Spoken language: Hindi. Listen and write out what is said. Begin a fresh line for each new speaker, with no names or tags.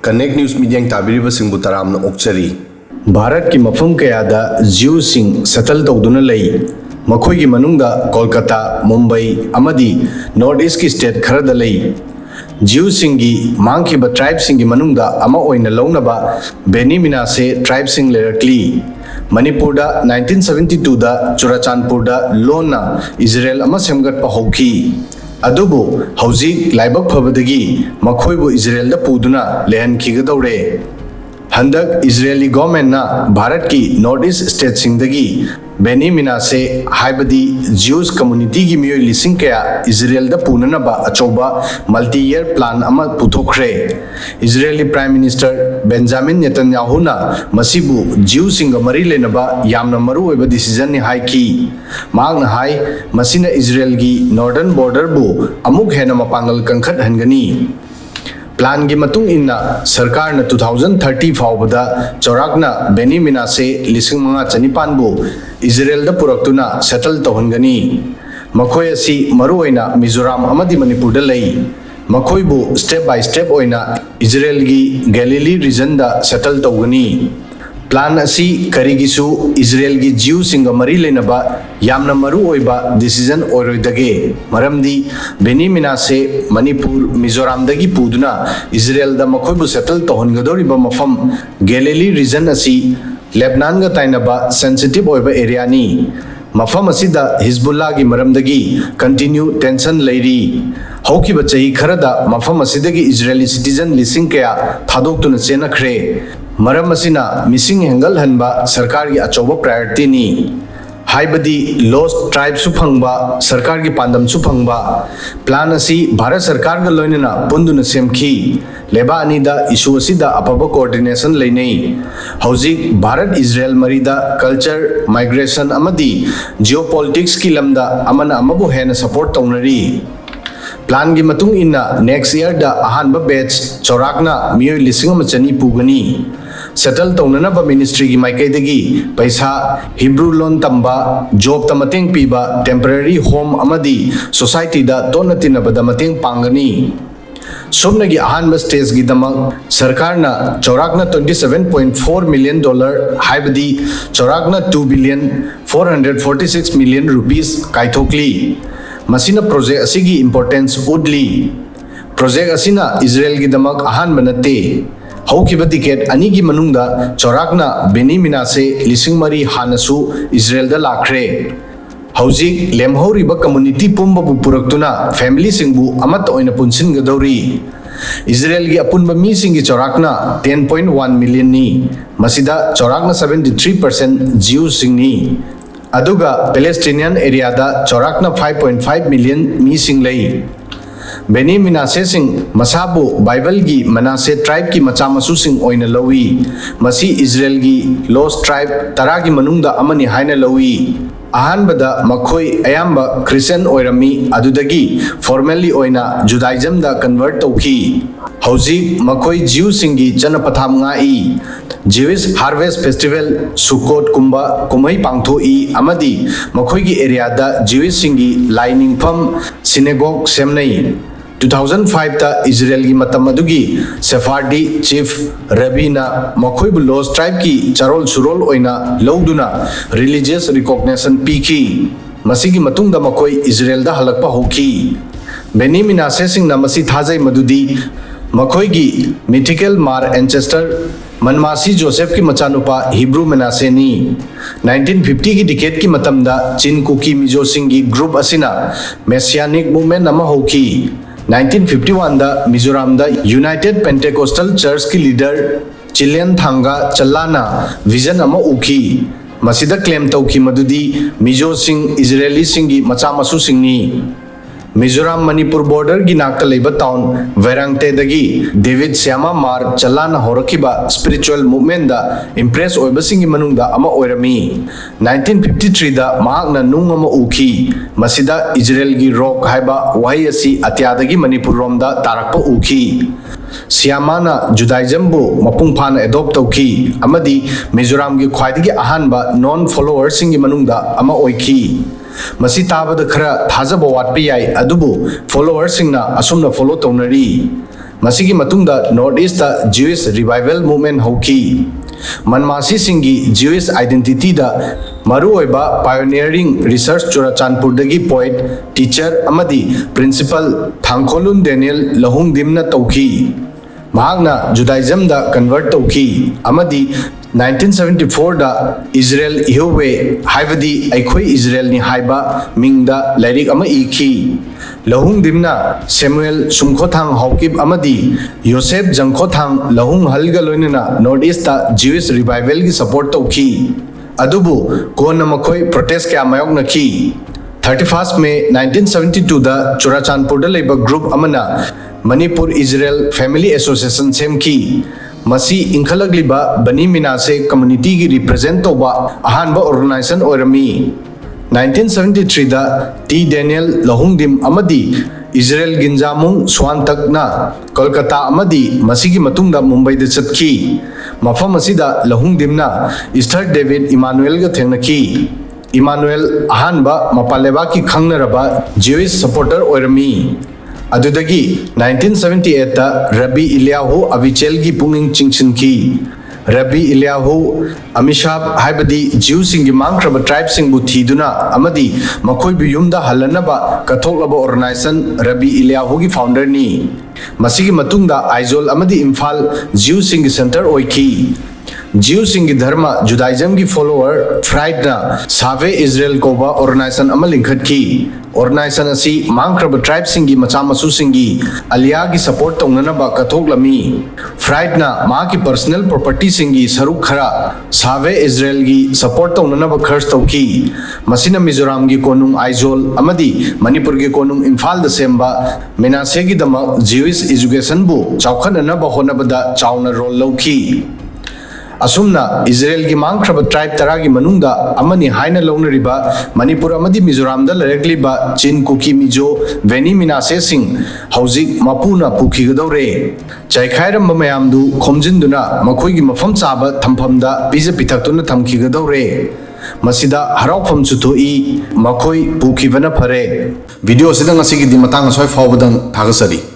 Connect News Media tabiriba singbu taramna okchari.
Bharat की मफम कयादा जीव सिंह सेटल तौदुना लई मखोई की मनुंगा कोलकाता मुंबई अमदी नॉर्थ ईस्ट की स्टेट खरद लई जीव सिंह की मांग की ट्राइब सिंह की मनुंगा अमा ओइना लौनबा बेनी मिनासे ट्राइब सिंह लेरकली मणिपुर 1972 दा चुराचांदपुर दा लोना इजराइल अमा सेमगटपा हौकी अदुबो हौजिक लाइबक फबदगी मखोइबो इजराइल दा पुदुना लेहनखिगदौरे हंदक इजरायली गवर्नमेंट ना भारत की नॉर्थ ईस्ट स्टेट सिंगदगी बेनी मिनासे हाइबदी ज्यूस कम्युनिटी की मियोय लिसिंग कया इजराइल दा पुननबा अचौबा मल्टी ईयर प्लान अमा पुथोखरे Israeli prime minister Benjamin Netanyahu ना मसिबु ज्यू सिंग मरी लेनबा यामना मरु ओइबा डिसीजन नि हाइकी मांगना हाई मसिना इजराइल की नॉर्दर्न बॉर्डर बु अमुक हेना मपांगल कंखत हनगनी प्लान की मतुंग इन्ना सरकार ने 2030 फाउबदा चौराकना बेनी मिनासे लिसिंग मंगा चनिपानबु इजराइल दा पुरक्तुना सेटल तौहनगनी मखोय असि मरुओइना मिजोराम अमदी मणिपुर दा लई मखोयबु स्टेप बाय स्टेप ओइना इजराइल की गैलीली रीजन दा सेटल तौगनी प्लान असी करिगिसु इजराइल की जीव सिंग मरी लेनबा यामना मरु ओइबा डिसीजन ओइरोइदगे मरमदी बेनी मिनासे मणिपुर मिजोराम दगी पुदुना इजराइल दा मखोइबु सेटल तौहनगदोरिबा मफम गैलीली रीजन असी लेबनान गा ताइनबा सेंसिटिव ओइबा एरिया नि मफम असिदा हिजबुल्लाह की मरमदगी कंटिन्यू टेंशन लेरी हौकिबा चही खरदा मफम असिदगी इजरायली सिटीजन लिसिंग कया थादोक्तुना चेनखरे मरम असिना मिसिंग हेंगल हनबा सरकार की अचौबा प्रायोरिटी नि हाइबदी लॉस्ट ट्राइब सु फंगबा सरकार की पांदम सु फंगबा प्लान असी भारत सरकार गा लोइनना पुंदुना सेमखी लेबा अनिदा इशू असिदा अपबा कोऑर्डिनेशन लेनै हौजिक भारत इजराइल मरीदा कल्चर माइग्रेशन अमदी जियोपॉलिटिक्स की लमदा अमना अमबु हेना सपोर्ट तौनरी प्लान की मतुंग इन्ना नेक्स्ट ईयर दा अहानबा बैच चौराकना मियोय लिसिंग अमा चनी पुगनी सेटल तौननबा मिनिस्ट्री की माइकैदगी पैसा हिब्रू लोन तंबा जॉब तमतेंग पीबा टेम्पररी होम अमदी सोसाइटी दा तोना तिनबदा मतेंग पांगनी सोमनगी अहानबा स्टेज की दमक सरकार ना चौराकना $27.4 मिलियन हाइबदी चौराकना 2 बिलियन 446 मिलियन रुपीस काइथोकली मसीना प्रोजेक्ट असिगी इंपोर्टेंस उडली प्रोजेक्ट असिना इजराइल की दमक अहानबा नते हौकिबा टिकेट अनी की मनुंगदा चौराकना बेनी मिनासे लिसिंग मरी हानसु इजराइल दा लाखरे हौजिक लेमहौरिबा कम्युनिटी पुंबबु पुरक्तुना फैमिली सिंगबु अमत ओइना पुनसिनगदौरी इजराइल की अपुनबा मी सिंगी चौराकना 10.1 मिलियन नि मसिदा चौराकना 73% जीव सिंगनी अदुगा पैलेस्टीनियन एरिया दा चौराकना 5.5 मिलियन मी सिंग लई बेनी मिनासे सिंग मसाबु बाइबल की मनासे ट्राइब की मचा मसु सिंग ओइना लवी मसी इजराइल की लॉस्ट ट्राइब तरा की मनुंगदा अमनी हाइना लवी अहानबदा मखोई अयाम्बा क्रिश्चियन ओइरमी अदुदगी फॉर्मली ओइना जुडाइज्म दा कन्वर्ट तौखी हौजिक मखोई जीव सिंगी चनपथाम ngai Jewish Harvest Festival Sukkot कुंबा कुमई पांगथोई अमदी मखोई की एरिया दा Jewish सिंगी लाइनिंग फम सिनेगोग सेमनई 2005 ता इजराइल की मतम अदुगी सेफार्डी चीफ रबीना मखोइबु लॉस्ट ट्राइब की चरोल सुरोल ओइना लौदुना रिलीजियस रिकॉग्निशन पीकी मसीगी मतुंगदा मखोई इजराइल दा हलकपा होकी बेनी मिनासे सिंग ना मसी थाजै मदुदी मखोई की मिथिकल मार एंचेस्टर मनमासी जोसेफ की मचानुपा हिब्रू मेनासे नि 1950 की डिकेड की मतमदा चिन कुकी मिजो सिंह की ग्रुप असिना मेसियानिक मूवमेंट नमा होकी 1951 दा मिजोराम दा यूनाइटेड पेंटेकोस्टल चर्च की लीडर चिलियन थांगा चल्लाना विजन अमा उकी मसिदा क्लेम तौकी मदुदी मिजो सिंह इजरायली सिंह की मचा मसु सिंगनी मिजोराम मणिपुर बॉर्डर की नाकता लेबा टाउन वेरांगते दगी डेविड श्यामा मार चलाना होरकिबा स्पिरिचुअल मूवमेंट दा इंप्रेस ओइबसिंग की मनुंगदा अमा ओइरमी 1953 दा महाकना नुंग अमा उखी मसिदा इजराइल की रॉक हाइबा वही असि अत्यादगी मणिपुर रोमदा तारकपा उखी श्यामाना जुडाइज्म बु मपुंग फाना एडॉप्ट तौखी अमदी मिजोराम की ख्वाइदगी अहानबा नॉन फॉलोअर्सिंग की मनुंगदा अमा ओइखी मसी ताबद खरा थाजब वाटपे याई अदुबु फॉलोअर्स सिंगना असुमना फॉलो तौनरी ꯃꯁꯤꯒꯤ ꯃꯇꯨꯡꯗ north east Jewish revival movement ꯍꯧꯈꯤ꯫ ꯃꯟꯃꯥꯁꯤꯁꯤꯡꯒꯤ ꯖ꯭ꯌꯨꯏꯁ आइडेंटिटीꯗ मरुओइबा पायोनियरिंग रिसर्च चुराचांदपुरदगी पोएट टीचर अमदी प्रिंसिपल थांगखोलुन डेनियल लहुंगदिमना तौखी। महागना जुडाइज्म दा कन्वर्ट तौखी अमदी 1974 दा इजराइल इहोवे हाइबदी अखोई इजराइल नि हाइबा मिंगदा लाइरिक अमा इखी। लहुंगदिमना सैमुएल सुमखोथांग हौकिब अमदी योसेफ जंगखोथांग लहुंग हलगा लोइनना नॉर्थ ईस्ट दा ज्यूइश रिवाइवल की सपोर्ट तौखी। अदुबु कोन मखोई प्रोटेस्ट क्या मायोक नखी। 31 मई 1972 दा चुराचांदपुर दा लेबा ग्रुप अमना मणिपुर इजराइल फैमिली एसोसिएशन सेमकी। मसी इंखलगलिबा बनी मिनासे कम्युनिटी की रिप्रेजेंट तौबा अहानबा ऑर्गेनाइजेशन ओरमी। 1973 दा टी डेनियल लहुंगदिम अमदी इजराइल गिंजामुंग स्वानतकना कोलकाता अमदी मसीगी मतुंगदा मुंबई दा चतकी। मफम असिदा लहुंगदिमना इस्टर डेविड इमानुएल गा थेंगनकी। इमानुएल अहानबा मपालेबा की खंगनरबा ज्यूइश सपोर्टर ओरमी। अदुदगी 1978 दा रबी इलियाहू अविचेल की पुंगिंग चिंगसिनकी। रबी इलियाहू अमिशाब हाइबदी ज्यू सिंगी मांगख्रबा ट्राइब सिंगबु थीदुना अमदी मखोइबु युमदा हलनबा कथोकलबा ऑर्गेनाइजेशन रबी इलियाहू की फाउंडर नी। मसीगी मतुंगदा आइजोल अमदी इम्फाल ज्यू सिंगी सेंटर ओइकी। ज्यू सिंगी धर्म जुडाइज्म की फॉलोअर फ्राइडना सावे इजराइल कोबा ऑर्गेनाइजेशन अमा लिंखटकी। ऑर्गेनाइजेशन असी मांगख्रबा ट्राइब सिंगी मचा मसु सिंगी अलिया की सपोर्ट तौननबा कथोकलमी। फ्राइडना मा की पर्सनल प्रॉपर्टी सिंगी सरुक खरा सावे इजराइल की सपोर्ट तौननबा खर्च तौकी। मसीना मिजोराम की कोनुंग आइजोल अमदी मणिपुर की कोनुंग इम्फाल द सेम्बा मेनासे की दमा ज्यूइश एजुकेशन बु चौखननबा होनबदा चाउना रोल लौखी। असुमना इजराइल की मांगख्रबा ट्राइब तरा की मनुंगदा अमनी हाइना लौनरिबा मणिपुर अमदी मिजोराम दा लरेगलिबा चिन कुकी मिजो वेनी मिनासे सिंह हौजिक मपुना पुखिगदौरे। चाइखाइरम मयामदु खोमजिनदुना मखोइगी मफम चाबा थमफमदा पिजा पिथक्तुना थमखिगदौरे। मसिदा हराउफम सुथोई मखोइ पुखिबना फरे।
वीडियो सिदा ngasi gi di matang asoi fawbadan thagasari